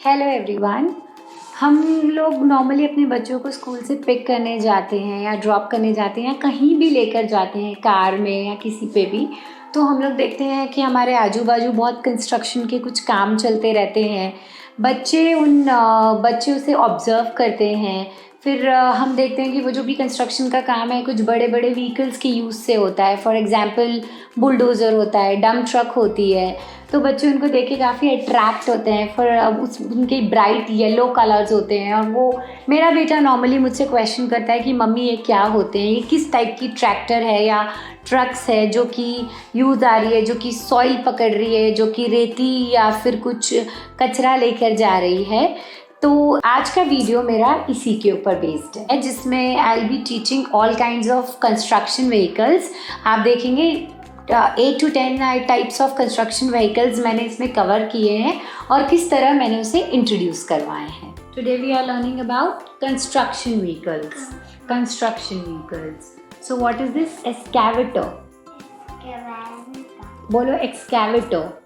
Hello everyone. हम लोग normally अपने बच्चों को स्कूल से पिक करने जाते हैं या ड्रॉप करने जाते हैं या कहीं भी लेकर जाते हैं, कार में या किसी पे भी। तो हम लोग देखते हैं कि हमारे आजू बाजू बहुत कंस्ट्रक्शन के कुछ काम चलते रहते हैं। बच्चे उसे ऑब्ज़र्व करते हैं। फिर हम देखते हैं कि वो जो भी कंस्ट्रक्शन का काम है कुछ बड़े बड़े व्हीकल्स के यूज़ से होता है। फॉर एग्जांपल बुलडोज़र होता है, डंप ट्रक होती है। तो बच्चे उनको देख के काफ़ी अट्रैक्ट होते हैं। उनके ब्राइट येलो कलर्स होते हैं। और वो मेरा बेटा नॉर्मली मुझसे क्वेश्चन करता है कि मम्मी ये क्या होते हैं, ये किस टाइप की ट्रैक्टर है या ट्रक्स है जो कि यूज़ आ रही है, जो कि सॉइल पकड़ रही है, जो कि रेती या फिर कुछ कचरा लेकर जा रही है। तो आज का वीडियो मेरा इसी के ऊपर बेस्ड है, जिसमें I will be teaching all kinds of construction vehicles. आप देखेंगे 8 to 10 types of construction vehicles मैंने इसमें कवर किए हैं और किस तरह मैंने उसे इंट्रोड्यूस करवाए हैं। Today we are learning about construction vehicles. So what is this? Excavator. बोलो excavator.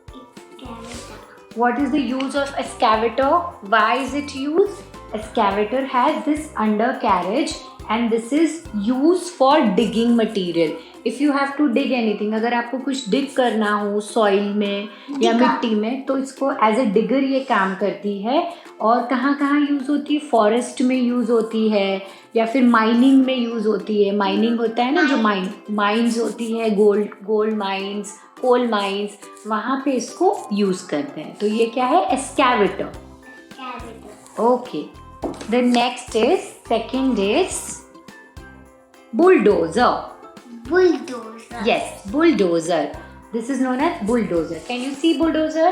What is the use of excavator? Why is it used? Excavator has this undercarriage and this is used for digging material. If you have to dig anything, अगर आपको कुछ dig करना हो soil में या मिट्टी में, तो इसको एज ए डिगर ये काम करती है। और कहाँ कहाँ यूज़ होती है? फॉरेस्ट में यूज़ होती है या फिर माइनिंग में यूज़ होती है। माइनिंग होता है ना, जो माइंस होती है, गोल्ड माइंस, कोल माइंस, वहाँ पे इसको यूज़ करते हैं। तो ये क्या है? Excavator. Okay, the next is second is bulldozer. Yes, bulldozer. This is known as bulldozer. Can you see bulldozer?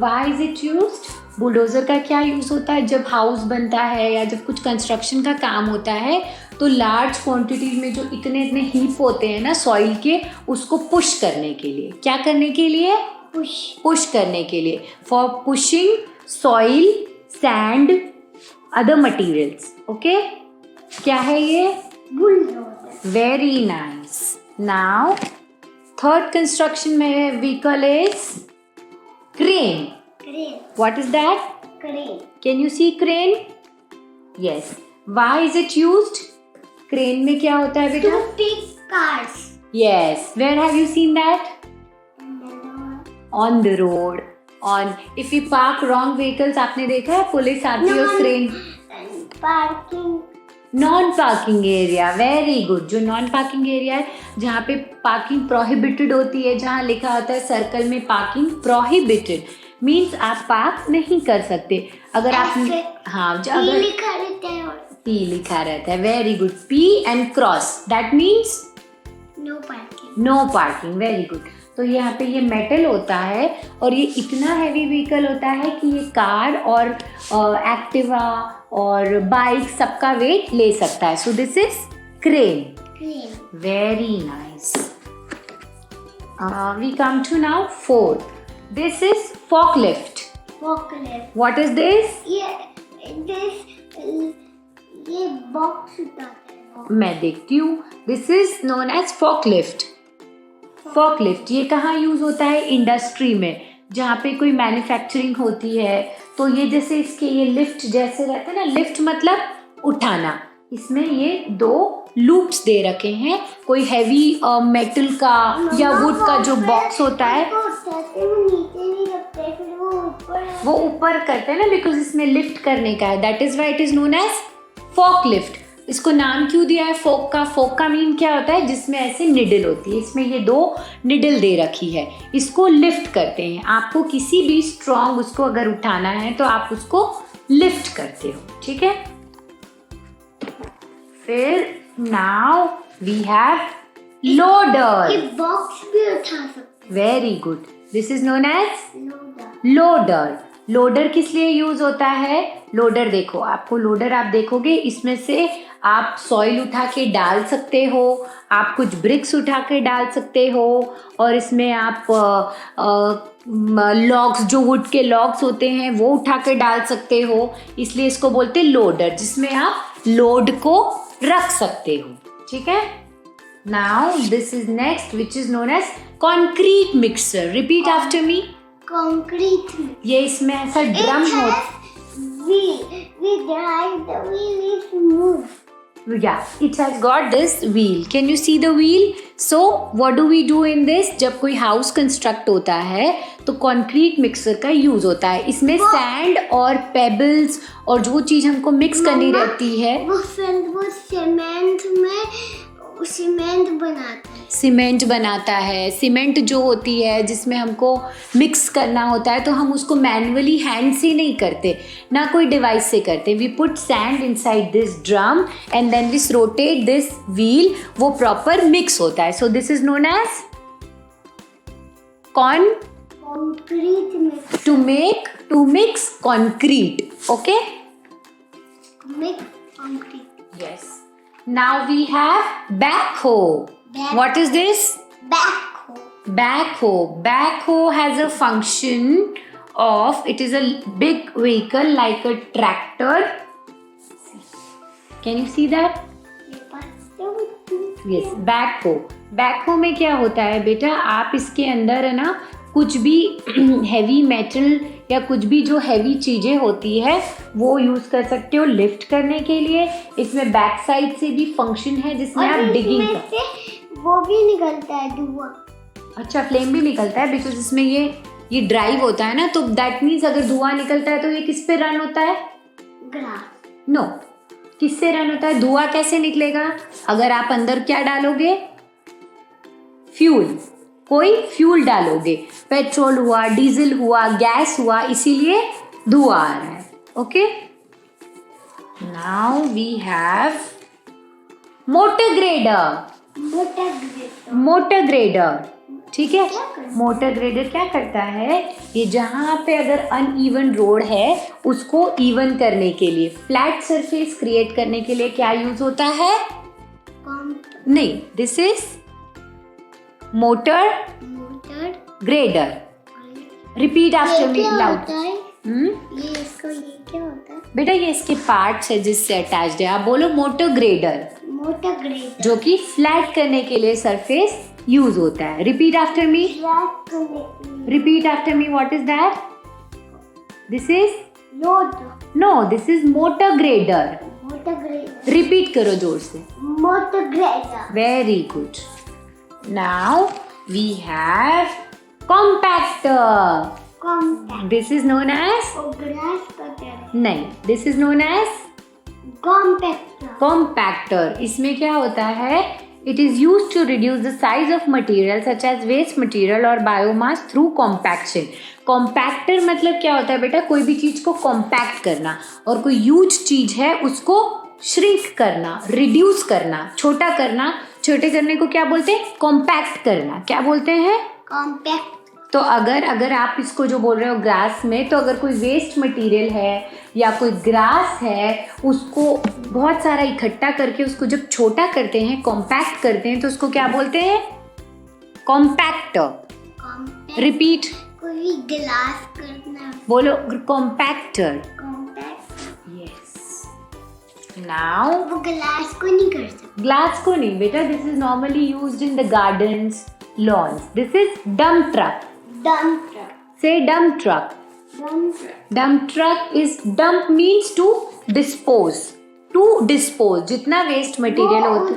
Why is it used? Bulldozer का क्या यूज़ होता है? जब हाउस बनता है या जब कुछ कंस्ट्रक्शन का काम होता है तो लार्ज क्वांटिटीज में जो इतने हीप होते हैं ना सॉइल के, उसको पुश करने के लिए। क्या करने के लिए? पुश करने के लिए। For pushing soil, sand, other materials. Okay, क्या है ये? Bulldozer. Very nice. Now third construction में vehicle is crane. What is that? Crane. Can you see crane? Yes. Why is it used? Crane में क्या होता है बेटा? To pick cars. Yes. Where have you seen that? On the road. If you park wrong vehicles, आपने देखा है police आती है और crane. Parking. Non parking area. Very good. जो नॉन पार्किंग एरिया है, जहाँ पे पार्किंग प्रोहिबिटेड होती है, जहाँ लिखा होता है सर्कल में पार्किंग प्रोहिबिटेड, मीन्स आप पार्क नहीं कर सकते। अगर आप P लिखा रहता है। P लिखा रहता है। Very good. P and cross, that means no parking. Very good. तो यहाँ पे ये मेटल होता है और ये इतना हैवी व्हीकल होता है कि ये कार और एक्टिवा और बाइक सबका वेट ले सकता है। So this is crane. Very nice. We come to now fourth. This is forklift. What is this? ये बॉक्स उठाता है। मैं देखती हूँ। This is known as forklift. Forklift ये कहाँ यूज़ होता है? इंडस्ट्री में, जहाँ पे कोई मैन्युफैक्चरिंग होती है। तो ये जैसे इसके ये लिफ्ट जैसे रहते हैं ना, लिफ्ट मतलब उठाना। इसमें ये 2 लूप्स दे रखे हैं। कोई हैवी मेटल का या वुड का जो बॉक्स होता है वो ऊपर करते हैं ना, बिकॉज इसमें लिफ्ट करने का है। That is why it is known as forklift. इसको नाम क्यों दिया है फोक का? फोक का मीन क्या होता है? जिसमें ऐसे निडल होती है। इसमें ये 2 निडल दे रखी है, इसको लिफ्ट करते हैं। आपको किसी भी स्ट्रॉन्ग उसको अगर उठाना है तो आप उसको लिफ्ट करते हो। ठीक है। फिर नाउ वी हैव लोडर। ये बॉक्स भी उठा सकते। Very good. This is known as loader. Loader किस लिए यूज होता है? लोडर देखो, आपको लोडर आप देखोगे इसमें से आप सॉइल उठा के डाल सकते हो, आप कुछ ब्रिक्स उठा के डाल सकते हो, और इसमें आप लॉग्स, जो वुड के लॉग्स होते हैं वो उठा के डाल सकते हो। इसलिए इसको बोलते हैं लोडर, जिसमें आप लोड को रख सकते हो। ठीक है। Now this is next which is known as concrete mixer. Repeat after me. Concrete. ये इसमें ऐसा ड्रम होता है। wheel. We drive the wheel, it moves. Yeah, it has got this wheel. Can you see the wheel? So what do we do in this? जब कोई house construct होता है तो कंक्रीट मिक्सर का यूज होता है. इसमें सैंड और पेबल्स और जो चीज हमको मिक्स करनी रहती है वो सीमेंट बनाता है. सीमेंट बनाता है. सीमेंट जो होती है जिसमें हमको मिक्स करना होता है तो हम उसको मैन्युअली हैंड से नहीं करते, ना कोई डिवाइस से करते. We put sand inside this drum and then we rotate this wheel. वो प्रॉपर मिक्स होता है. So this is known as concrete mix. To mix concrete. Okay? Make concrete. Yes. Now we have backhoe. What is this? Backhoe. Backhoe has a function of, it is a big vehicle like a tractor. Can you see that? Yes, backhoe में क्या होता है बेटा, आप इसके अंदर है ना कुछ भी हैवी मेटल या कुछ भी जो हैवी चीज़ें होती है वो यूज़ कर सकते हो लिफ्ट करने के लिए. इसमें बैक साइड से भी फंक्शन है जिसमें आप डिगिंग कर. वो भी निकलता है धुआं. अच्छा, फ्लेम भी निकलता है बिकॉज इसमें ये ड्राइव होता है ना. तो दैट मीन्स अगर धुआं निकलता है तो ये किस पे रन होता है? ग्लास. नो, किससे रन होता है? धुआं कैसे निकलेगा? अगर आप अंदर क्या डालोगे? फ्यूल. कोई फ्यूल डालोगे, पेट्रोल हुआ, डीजल हुआ, गैस हुआ, इसीलिए धुआं आ रहा है. Okay, now we have motor grader. ठीक है, मोटर ग्रेडर क्या करता है? ये जहाँ पे अगर अनइवन रोड है उसको इवन करने के लिए, फ्लैट सरफेस क्रिएट करने के लिए क्या यूज होता है? नहीं, this is motor grader. Repeat after me loud. ये क्या होता है बेटा? ये इसके पार्ट्स है जिससे अटैच्ड है. आप बोलो मोटर ग्रेडर, जो कि फ्लैट करने के लिए सरफेस यूज होता है. Repeat after me. What is that? This is no, this is motor grader. रिपीट करो जोर से. Motor grader. Very good. Now we have compactor. This is known as? नहीं, this is known as compactor. इसमें क्या होता है? It is used to reduce the size of material such as waste material or biomass through compaction. Compactor मतलब क्या होता है बेटा? कोई भी चीज को compact करना, और कोई huge चीज है उसको shrink करना, reduce करना, छोटा करना. छोटे करने को क्या बोलते हैं? Compact करना. क्या बोलते हैं? Compact. तो अगर आप इसको जो बोल रहे हो ग्रास में, तो अगर कोई वेस्ट मटेरियल है या कोई ग्रास है उसको बहुत सारा इकट्ठा करके उसको जब छोटा करते हैं, कॉम्पैक्ट करते हैं, तो उसको क्या बोलते हैं? कॉम्पैक्टर. रिपीट. कोई ग्लास करना. बोलो कॉम्पैक्टर. यस. नाउ वो ग्लास को नहीं कर सकते. ग्लास को नहीं बेटा. This is normally used in the gardens, lawns. This is dump truck. Say dump truck. Dump truck is, dump means to dispose. जितना वेस्ट मटेरियल होता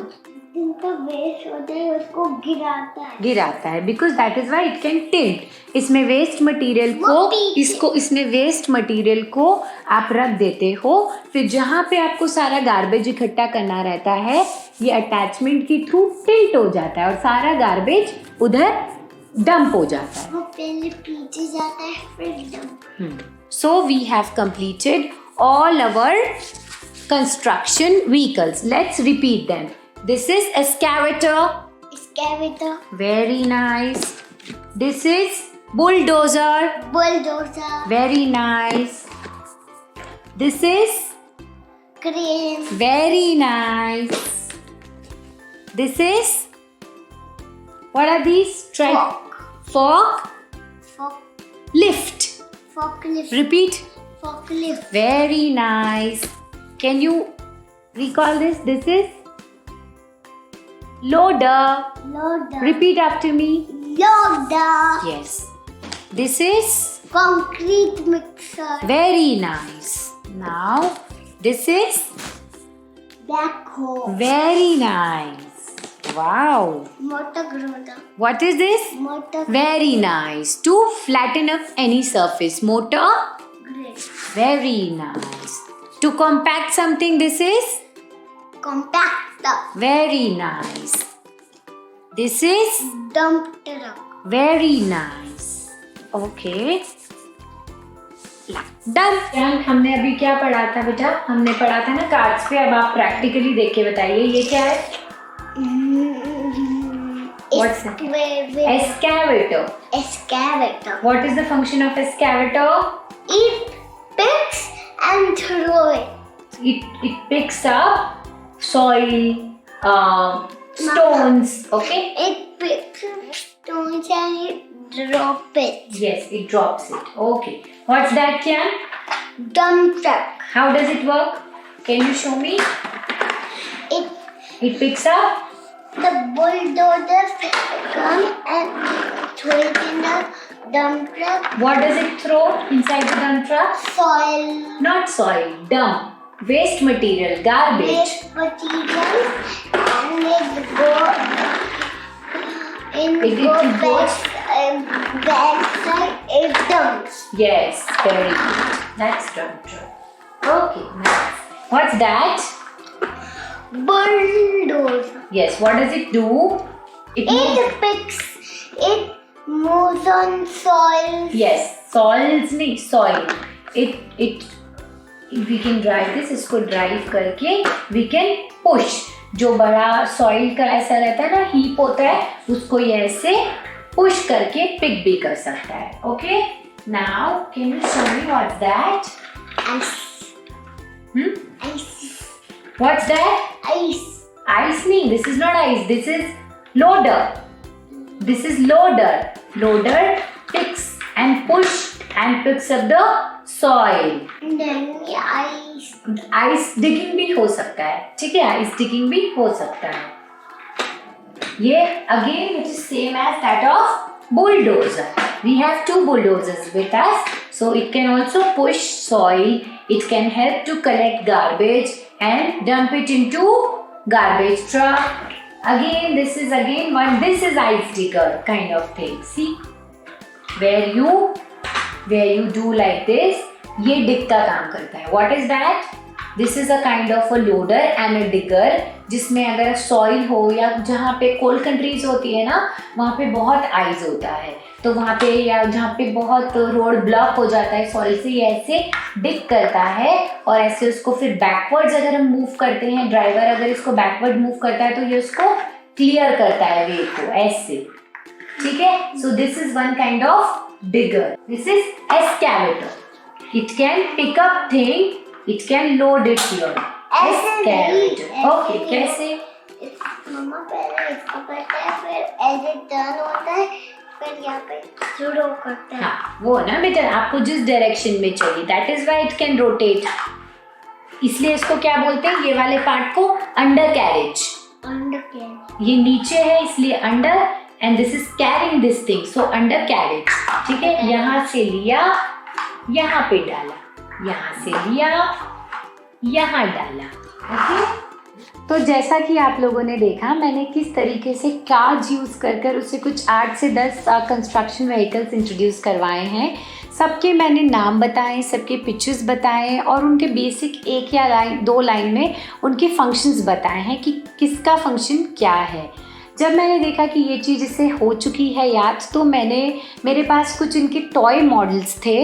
है उसको गिराता है because that is why it can tilt. इसमें waste material को आप रख देते हो. फिर जहाँ पे आपको सारा गार्बेज इकट्ठा करना रहता है, ये अटैचमेंट के थ्रू टिल्ट हो जाता है और सारा गार्बेज उधर डंप हो जाता है. वो पहले पीछे जाता है फिर dump. So we have completed all our construction vehicles. Let's repeat them. This is excavator. Very nice. This is bulldozer. Very nice. This is crane. Very nice. This is, what are these? Fork. Lift. Forklift. Repeat. Forklift. Very nice. Can you recall this? This is loader. Repeat after me. Loader. Yes. This is concrete mixer. very nice. Now, this is Backhoe. very nice. Wow. Motor grader. What is this? Motor Very nice. To flatten up any surface. Motor. grade. Very nice. To compact something, this is Compactor. very nice. This is Dump truck. very nice. Okay. Done. हमने अभी क्या पढ़ा था बेटा? हमने पढ़ा था ना कार्ड्स पे। अब आप प्रैक्टिकली देख के बताइए ये क्या है? What's that? Excavator. Excavator. What is the function of excavator? It picks and throw it. It picks up soil, stones. Okay. It picks stones and it drop it. Yes, it drops it. Okay. What's that, Kian? Dump truck. How does it work? Can you show me? It picks up. The bulldozers come and throw it in the dump truck. What does it throw inside the dump truck? Soil. Not soil. Dump. Waste material. Garbage. Waste material and it go backside it dumps. Yes, very good. That's dump truck. Okay, nice. What's that? Bulldozer. Yes, what does it do? It picks. It moves on soil. Yes, soils नहीं soil. It we can drive this. इसको drive करके we can push. जो बड़ा soil का ऐसा रहता है ना heap होता है उसको ये ऐसे push करके pick भी कर सकता है. Okay? Now can you show me what's that? Ice. Ice. What's that? Ice. Ice नहीं. This is not ice. This is loader. This is loader. Loader picks and push and picks up the soil. Then ice. Ice digging भी हो सकता है. ठीक है, ice digging भी हो सकता है. ये again which is same as that of bulldozer. We have two bulldozers with us, so it can also push soil. It can help to collect garbage and dump it into garbage truck. Again, this is again one. This is ice digger kind of thing. See, where you do like this. ये डिग का काम करता है. What is that? This is a kind of a loader and a digger जिसमें अगर soil हो या जहाँ पे कोल्ड कंट्रीज होती है ना वहाँ पे बहुत आइस होता है तो वहाँ पे या जहाँ पे बहुत रोड ब्लॉक हो जाता है सॉइल से ये ऐसे डिग करता है और ऐसे उसको फिर बैकवर्ड्स अगर हम मूव करते हैं ड्राइवर अगर इसको बैकवर्ड मूव करता है तो ये उसको क्लियर करता है वे को ऐसे. ठीक है. So this is one kind of digger. This is excavator. It can pick up thing. It can load it here. Excavator. Okay, कैसे? मम्मा पहले इसको करते हैं फिर ऐसे टर्न होता है फिर यहाँ पे थ्रो करते हैं. हाँ, वो ना बेटा आपको जिस डायरेक्शन में चाहिए. That is why it can rotate. इसलिए इसको क्या बोलते हैं ये वाले पार्ट को अंडर कैरेज. Under carriage. ये नीचे है इसलिए under and this is carrying this thing. So under carriage. ठीक है. यहाँ से लिया यहाँ पे डाला, यहाँ से लिया, यहाँ डाला. ओके. तो जैसा कि आप लोगों ने देखा मैंने किस तरीके से कार्ड्स यूज़ कर उससे कुछ 8 से 10 कंस्ट्रक्शन व्हीकल्स इंट्रोड्यूस करवाए हैं. सबके मैंने नाम बताए, सबके पिक्चर्स बताए और उनके बेसिक एक या दो लाइन में उनके फंक्शंस बताए हैं कि किसका फंक्शन क्या है. जब मैंने देखा कि ये चीज़ इससे हो चुकी है याद तो मेरे पास कुछ इनके टॉय मॉडल्स थे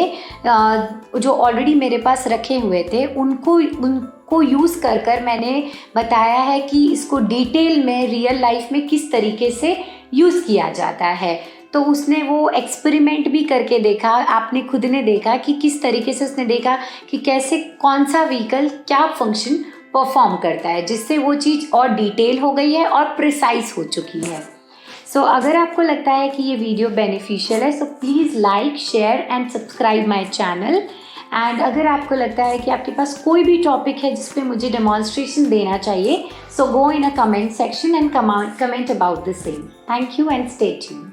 जो ऑलरेडी मेरे पास रखे हुए थे उनको यूज़ कर मैंने बताया है कि इसको डिटेल में रियल लाइफ में किस तरीके से यूज़ किया जाता है. तो उसने वो एक्सपेरिमेंट भी करके देखा. आपने खुद ने देखा कि किस तरीके से उसने देखा कि कैसे कौन सा व्हीकल क्या फंक्शन परफॉर्म करता है जिससे वो चीज़ और डिटेल हो गई है और प्रिसाइज हो चुकी है. सो अगर आपको लगता है कि ये वीडियो बेनिफिशियल है so please like share and subscribe my channel. And अगर आपको लगता है कि आपके पास कोई भी टॉपिक है जिस पे मुझे डेमॉन्स्ट्रेशन देना चाहिए so go in a comment section and comment about the same. Thank you and stay tuned.